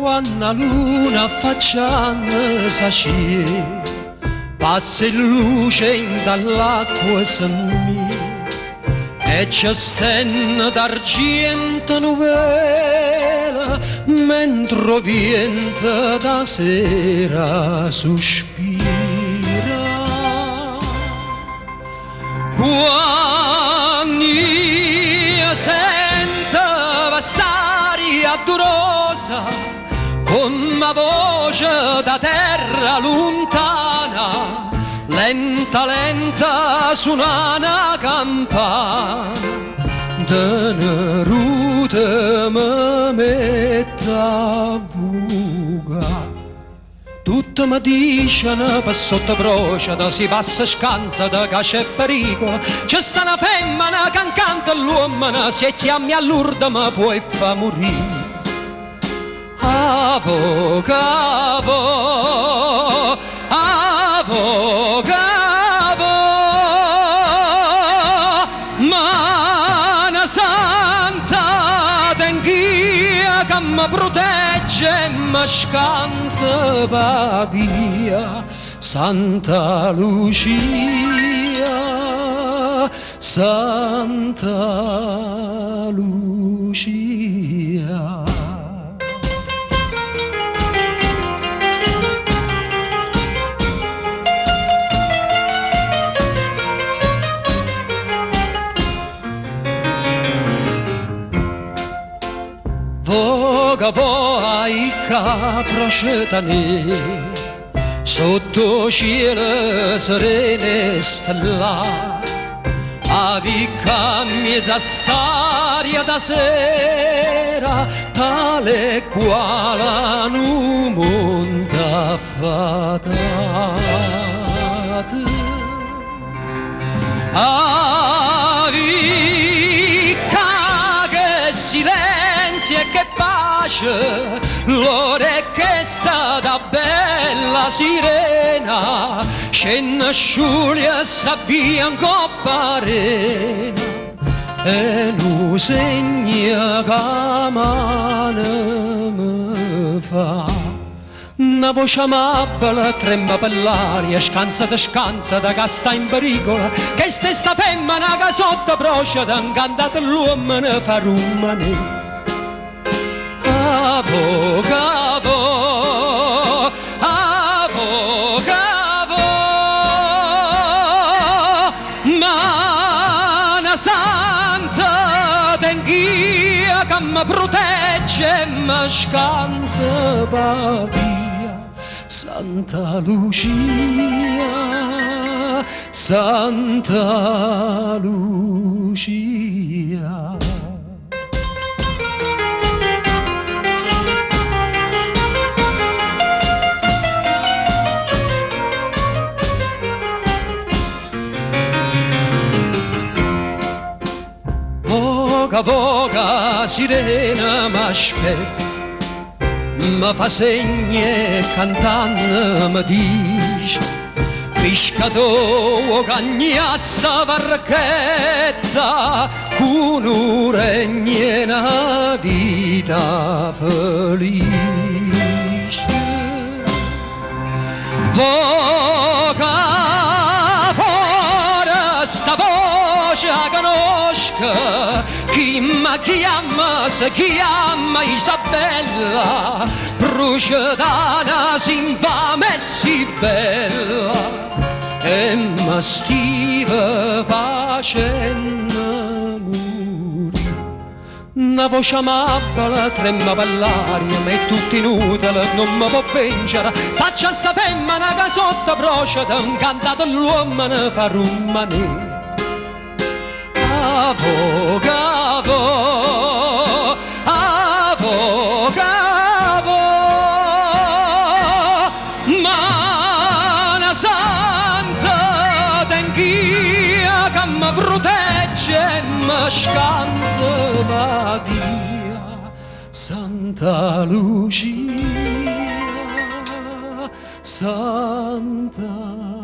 quando la luna affacciando s'ascie, passa in luce dall'acqua semmia e ci stenne d'argento novela, mentre vento da sera sospira. Quando io sento quest'aria durosa, con la voce da terra lontana, lenta lenta suona una campana, de nerute mi mette a buca. Tutti mi dicono per sotto proceda si passa scansa che c'è pericolo, c'è sta una femmina che incanta l'uomo, se chiami a Lourdes mi puoi far morire. Avocavo, avocavo, mana santa tenghia che mi protegge e mi scansa va via. Santa Lucia, Santa Lucia. Voga voi capro scetane sotto cielo serene stellare, a vicca mezza staria da sera, tale quale un mondo affatato. A vicca che silenzio e che pace, l'orecchia è stata bella sirena, scena sciuglia sabbia in coppa arena, e nu segna che mano mi fa. Una voce amabile tremba per l'aria, scansa che sta in pericolo, che stessa femmina che sotto proceda, incantata l'uomo ne fa rumane. Avocavo, avocavo, mana santa tenghia che mi protegge e mi scansa va via. Santa Lucia, Santa Lucia. Voga, voga, sirena m'aspetta, mi fa segni cantando mi dice, pescatore cagnasta barchetta, con un regno una vita felice. Voga, fuori sta voce conosca, chi mi chiama si chiama Isabella, procedana s'infame e si bella, e mi stiva facendo morire. Una voce amabile trema per l'aria, ma è tutto inutile, non mi può vincere, saccia sta femmina che sotto proceda, incantata l'uomo ne fa rumane. Avocavo, avocavo, mana santa tenghia che mi protegge e mi scansa va via. Santa Lucia, Santa